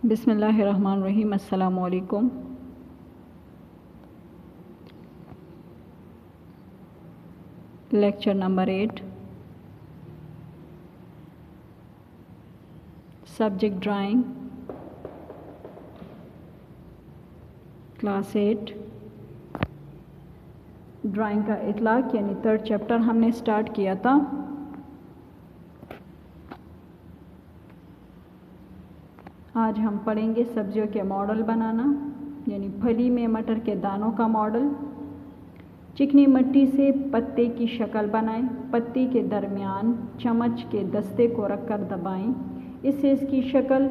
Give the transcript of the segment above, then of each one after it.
बिस्मिल्लाहिर्रहमानिर्रहीम। अस्सलामु अलैकुम। Lecture number 8, subject drawing, class 8। Drawing का इतलाक यानी थर्ड चैप्टर हमने स्टार्ट किया था। आज हम पढ़ेंगे सब्जियों के मॉडल बनाना, यानी फली में मटर के दानों का मॉडल। चिकनी मिट्टी से पत्ते की शक्ल बनाएं। पत्ती के दरमियान चम्मच के दस्ते को रखकर दबाएं। इससे इसकी शक्ल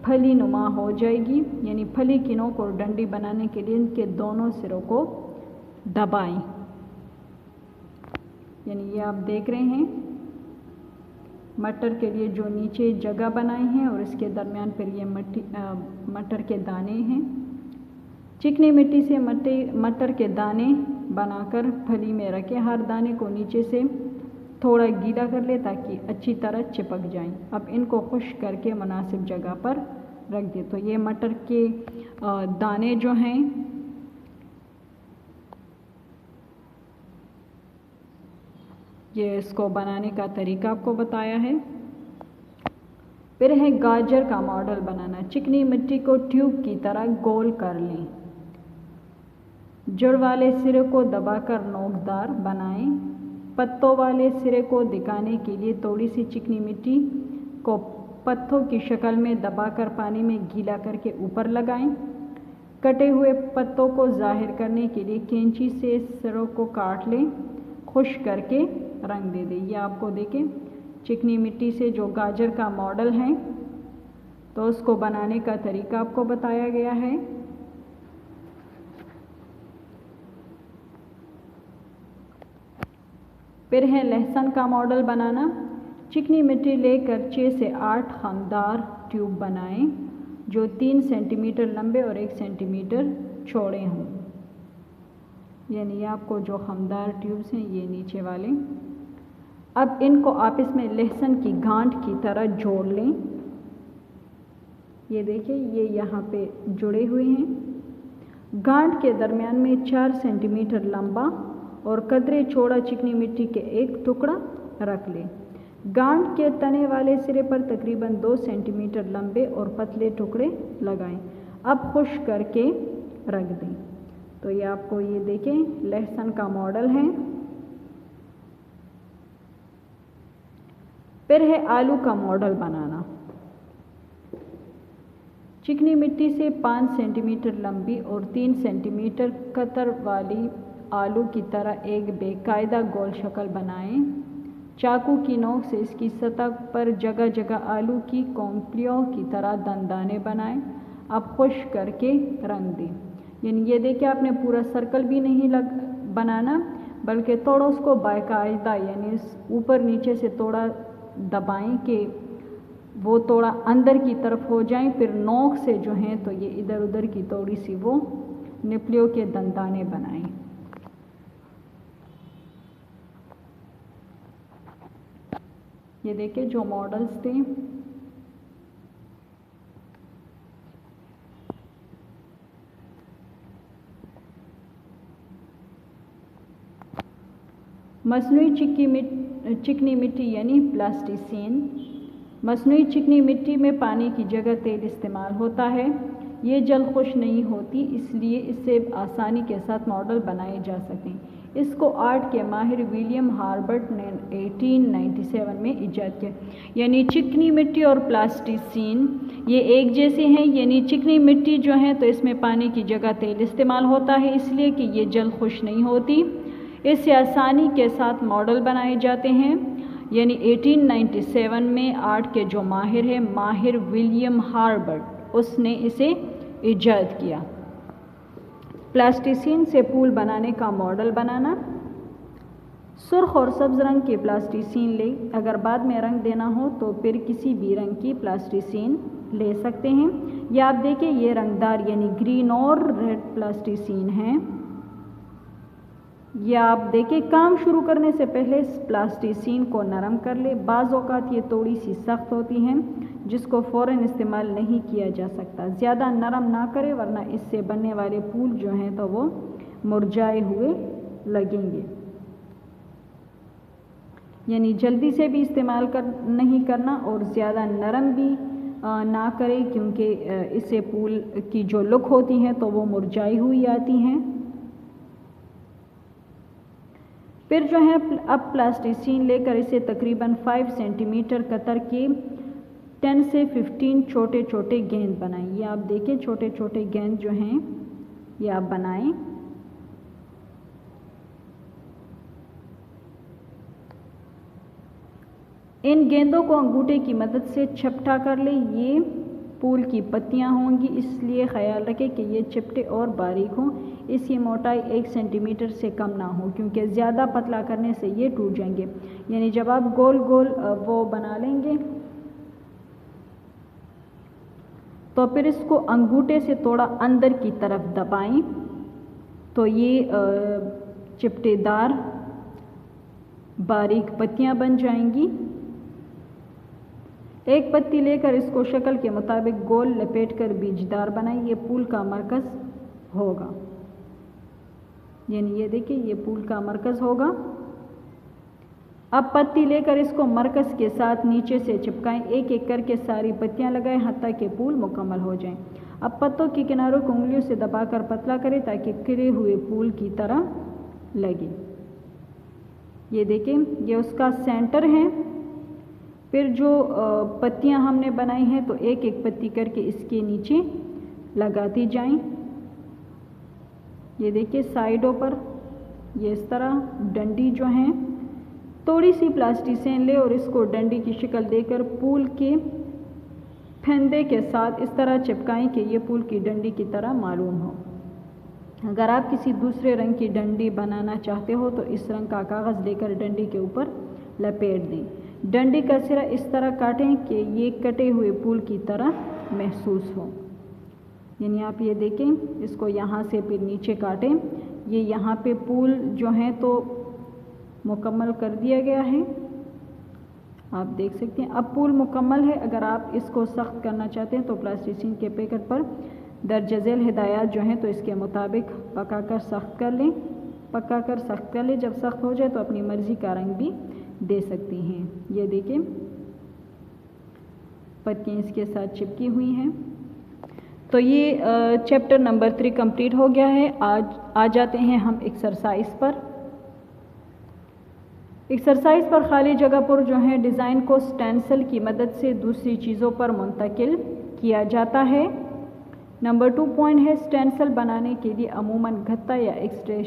फली नुमा हो जाएगी, यानी फली की नोक और डंडी बनाने के लिए इनके दोनों सिरों को दबाएं। यानी ये आप देख रहे हैं मटर के लिए जो नीचे जगह बनाई है और इसके दरमियान फिर ये मटर के दाने हैं। चिकनी मिट्टी से मटर के दाने बनाकर फली में रखें। हर दाने को नीचे से थोड़ा गीला कर ले ताकि अच्छी तरह चिपक जाएं। अब इनको खुश्क करके मुनासिब जगह पर रख दें। तो ये मटर के दाने जो हैं ये इसको बनाने का तरीका आपको बताया है। फिर है गाजर का मॉडल बनाना। चिकनी मिट्टी को ट्यूब की तरह गोल कर लें। जड़ वाले सिरे को दबाकर नोकदार बनाएं। पत्तों वाले सिरे को दिखाने के लिए थोड़ी सी चिकनी मिट्टी को पत्तों की शक्ल में दबाकर पानी में गीला करके ऊपर लगाएं। कटे हुए पत्तों को जाहिर करने के लिए कैंची से सिरों को काट लें। खुश्क करके रंग दे दें। ये आपको देखें चिकनी मिट्टी से जो गाजर का मॉडल है तो उसको बनाने का तरीका आपको बताया गया है। फिर है लहसुन का मॉडल बनाना। चिकनी मिट्टी लेकर 6 से 8 खमदार ट्यूब बनाएं जो 3 सेंटीमीटर लंबे और 1 सेंटीमीटर चौड़े हों। यानी आपको जो खमदार ट्यूब्स हैं ये नीचे वाले। अब इनको आपस में लहसुन की गांठ की तरह जोड़ लें। ये देखिए ये यहाँ पे जुड़े हुए हैं। गांठ के दरमियान में 4 सेंटीमीटर लंबा और कदरे चौड़ा चिकनी मिट्टी के एक टुकड़ा रख लें। गांठ के तने वाले सिरे पर तकरीबन 2 सेंटीमीटर लंबे और पतले टुकड़े लगाएं। अब खुश्क करके रख दें। तो ये आपको ये देखें लहसुन का मॉडल है। फिर है आलू का मॉडल बनाना। चिकनी मिट्टी से 5 सेंटीमीटर लंबी और 3 सेंटीमीटर कतर वाली आलू की तरह एक बेकायदा गोल शक्ल बनाएं। चाकू की नोक से इसकी सतह पर जगह जगह आलू की कोंपलियों की तरह दंदाने बनाएं। अब खुश्क करके रंग दें। यानी ये देखिए आपने पूरा सर्कल भी नहीं बनाना बल्कि थोड़ा उसको बाकायदा यानी ऊपर नीचे से थोड़ा दबाएं कि वो थोड़ा अंदर की तरफ हो जाएं। फिर नोक से जो हैं तो ये इधर उधर की थोड़ी सी वो निपलियों के दंदाने बनाएं। ये देखिए जो मॉडल्स थे मसनूई चिकनी मिट्टी यानी प्लास्टिसीन। मसनूई चिकनी मिट्टी में पानी की जगह तेल इस्तेमाल होता है। ये जल्द खुश नहीं होती, इसलिए इससे आसानी के साथ मॉडल बनाए जा सकते हैं। इसको आर्ट के माहिर विलियम हार्बर्ट ने 1897 में ईजाद किया। यानी चिकनी मिट्टी और प्लास्टिसीन ये एक जैसे हैं। यानी चिकनी मिट्टी जो है तो इसमें पानी की जगह तेल इस्तेमाल होता है, इसलिए कि ये जल्द खुश नहीं होती। इससे आसानी के साथ मॉडल बनाए जाते हैं। यानी 1897 में आर्ट के जो माहिर है माहिर विलियम हार्बर्ट उसने इसे ईजाद किया। प्लास्टिसीन से फूल बनाने का मॉडल बनाना। सुर्ख और सब्ज रंग की प्लास्टिसीन लें। अगर बाद में रंग देना हो तो फिर किसी भी रंग की प्लास्टिसीन ले सकते हैं। या आप देखिए ये रंगदार यानी ग्रीन और रेड प्लास्टिसीन है। ये आप देखिए, काम शुरू करने से पहले प्लास्टिसीन को नरम कर ले। बाज़ औक़ात ये थोड़ी सी सख्त होती हैं जिसको फ़ौरन इस्तेमाल नहीं किया जा सकता। ज़्यादा नरम ना करें वरना इससे बनने वाले फूल जो हैं तो वो मुरझाए हुए लगेंगे। यानी जल्दी से भी इस्तेमाल नहीं करना और ज़्यादा नरम भी ना करें, क्योंकि इससे फूल की जो लुक होती हैं तो वो मुरझाई हुई आती हैं। फिर जो है अब प्लास्टिसीन लेकर इसे तकरीबन 5 सेंटीमीटर कतर के 10 से 15 छोटे छोटे गेंद बनाएं। ये आप देखें, छोटे छोटे गेंद जो हैं ये आप बनाएं। इन गेंदों को अंगूठे की मदद से चपटा कर ले। ये फूल की पत्तियां होंगी, इसलिए ख्याल रखें कि ये चिपटे और बारीक हों। इसकी मोटाई 1 सेंटीमीटर से कम ना हो, क्योंकि ज़्यादा पतला करने से ये टूट जाएंगे। यानी जब आप गोल गोल वो बना लेंगे तो फिर इसको अंगूठे से थोड़ा अंदर की तरफ दबाएं तो ये चिपटेदार बारीक पत्तियां बन जाएंगी। एक पत्ती लेकर इसको शक्ल के मुताबिक गोल लपेटकर बीजदार बनाएं। ये फूल का मरकज़ होगा। यानी ये देखिए, ये फूल का मरकज़ होगा। अब पत्ती लेकर इसको मरकज़ के साथ नीचे से चिपकाएं। एक एक करके सारी पत्तियां लगाएं हत्ता कि फूल मुकम्मल हो जाएं। अब पत्तों के किनारों को उंगलियों से दबाकर पतला करें ताकि खिले हुए फूल की तरह लगे। ये देखें, ये उसका सेंटर है। फिर जो पत्तियां हमने बनाई हैं तो एक एक पत्ती करके इसके नीचे लगाती जाएं। ये देखिए साइडों पर ये इस तरह डंडी जो हैं, थोड़ी सी प्लास्टिसीन ले और इसको डंडी की शक्ल देकर फूल के फंदे के साथ इस तरह चिपकाएं कि ये फूल की डंडी की तरह मालूम हो। अगर आप किसी दूसरे रंग की डंडी बनाना चाहते हो तो इस रंग का कागज़ लेकर डंडी के ऊपर लपेट दें। डंडी का सिरा इस तरह काटें कि ये कटे हुए फूल की तरह महसूस हो। यानी आप ये देखें, इसको यहाँ से फिर नीचे काटें। ये यहाँ पे फूल जो हैं तो मुकम्मल कर दिया गया है, आप देख सकते हैं। अब फूल मुकम्मल है। अगर आप इसको सख्त करना चाहते हैं तो प्लास्टिसीन के पैकेट पर दर्ज झेल हिदायत जो हैं तो इसके मुताबिक पकाकर सख्त कर लें। पकाकर सख्त कर लें। जब सख्त हो जाए तो अपनी मर्ज़ी का रंग भी दे सकती हैं। ये देखें, पत्तियाँ इसके साथ चिपकी हुई हैं। तो ये चैप्टर नंबर 3 कंप्लीट हो गया है। आज आ जाते हैं हम एक्सरसाइज पर। एक्सरसाइज पर खाली जगह पर जो है डिज़ाइन को स्टेंसिल की मदद से दूसरी चीज़ों पर मुंतकिल किया जाता है। नंबर 2 पॉइंट है, स्टेंसिल बनाने के लिए अमूमन गत्ता या एक्स्ट्रा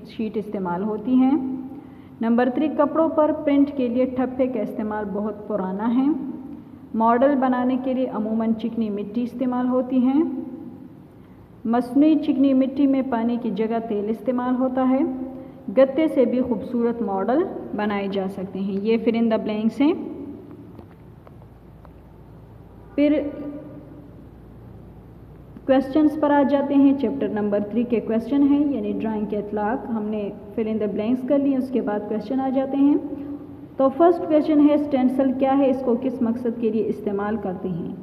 शीट इस्तेमाल होती हैं। नंबर 3, कपड़ों पर प्रिंट के लिए ठप्पे का इस्तेमाल बहुत पुराना है। मॉडल बनाने के लिए अमूमन चिकनी मिट्टी इस्तेमाल होती है। मसनूई चिकनी मिट्टी में पानी की जगह तेल इस्तेमाल होता है। गत्ते से भी खूबसूरत मॉडल बनाए जा सकते हैं। ये फिर इन द ब्लैंक्स हैं। फिर क्वेश्चंस पर आ जाते हैं। चैप्टर नंबर 3 के क्वेश्चन हैं, यानी ड्राइंग के इतलाक हमने फिर इन द ब्लैंक्स कर लिए। उसके बाद क्वेश्चन आ जाते हैं। तो फर्स्ट क्वेश्चन है, स्टेंसिल क्या है, इसको किस मकसद के लिए इस्तेमाल करते हैं।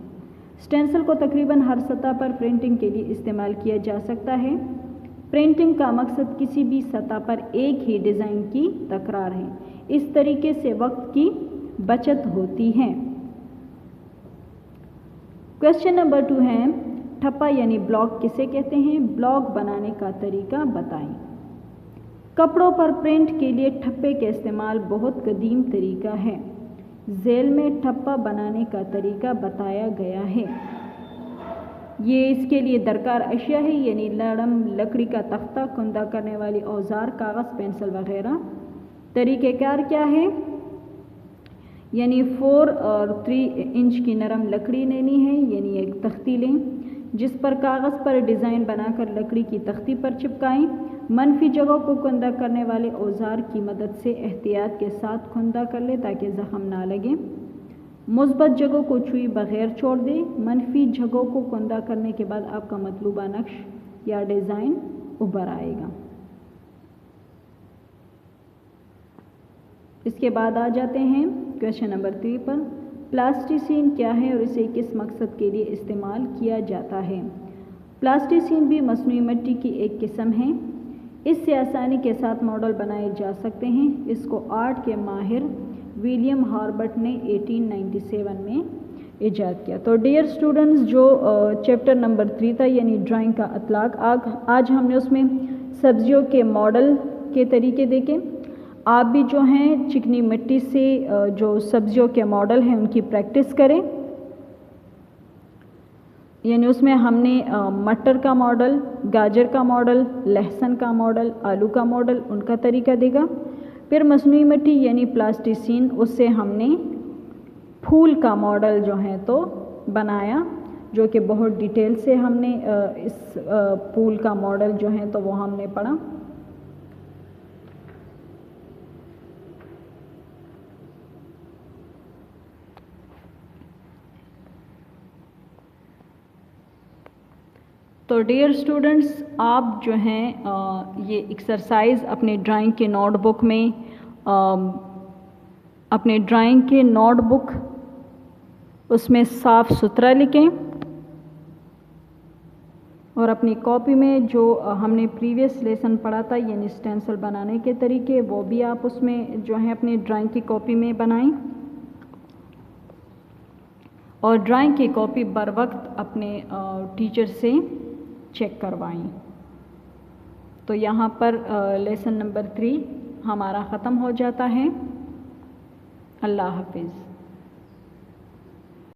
स्टेंसिल को तकरीबन हर सतह पर प्रिंटिंग के लिए इस्तेमाल किया जा सकता है। प्रिंटिंग का मकसद किसी भी सतह पर एक ही डिज़ाइन की तकरार है। इस तरीके से वक्त की बचत होती है। क्वेश्चन नंबर 2 है, ठप्पा यानी ब्लॉक किसे कहते हैं, ब्लॉक बनाने का तरीका बताएं। कपड़ों पर प्रिंट के लिए ठप्पे का इस्तेमाल बहुत कदीम तरीका है। झेल में ठप्पा बनाने का तरीका बताया गया है। ये इसके लिए दरकार अशिया है, यानी लड़म, लकड़ी का तख्ता, कुंदा करने वाली औजार, कागज़, पेंसिल वगैरह। तरीक़ेकार क्या है, यानी 4 और 3 इंच की नरम लकड़ी लेनी है, यानी एक तख्ती लें जिस पर कागज़ पर डिज़ाइन बनाकर लकड़ी की तख्ती पर चिपकाएं। मनफी जगहों को कुंदा करने वाले औजार की मदद से एहतियात के साथ कुंदा कर ले ताकि ज़ख़म ना लगे। मुस्बत जगहों को छुई बग़ैर छोड़ दें। मनफी जगहों को कुंदा करने के बाद आपका मतलूबा नक्श या डिज़ाइन उभर आएगा। इसके बाद आ जाते हैं क्वेश्चन नंबर 3 पर। प्लास्टिसिन क्या है और इसे किस मकसद के लिए इस्तेमाल किया जाता है? प्लास्टिसिन भी मसनूई मिट्टी की एक किस्म है। इससे आसानी के साथ मॉडल बनाए जा सकते हैं। इसको आर्ट के माहिर विलियम हॉर्बर्ट ने 1897 में ईजाद किया। तो डियर स्टूडेंट्स, जो चैप्टर नंबर 3 था यानी ड्राइंग का इतलाक, आज हमने उसमें सब्जियों के मॉडल के तरीके देखे। आप भी जो हैं चिकनी मिट्टी से जो सब्जियों के मॉडल हैं उनकी प्रैक्टिस करें। यानी उसमें हमने मटर का मॉडल, गाजर का मॉडल, लहसुन का मॉडल, आलू का मॉडल, उनका तरीका देगा। फिर मसनूई मिट्टी यानी प्लास्टिसिन, उससे हमने फूल का मॉडल जो है तो बनाया, जो कि बहुत डिटेल से हमने इस फूल का मॉडल जो है तो वो हमने पढ़ा। तो डियर स्टूडेंट्स, आप जो हैं ये एक्सरसाइज अपने ड्राइंग के नोटबुक में, अपने ड्राइंग के नोटबुक उसमें साफ़ सुथरा लिखें और अपनी कॉपी में जो हमने प्रीवियस लेसन पढ़ा था यानी स्टेंसिल बनाने के तरीके, वो भी आप उसमें जो है अपनी ड्राइंग की कॉपी में बनाएं और ड्राइंग की कॉपी बर वक्त अपने टीचर से चेक करवाएं। तो यहाँ पर लेसन नंबर 3 हमारा ख़त्म हो जाता है। अल्लाह हाफिज़।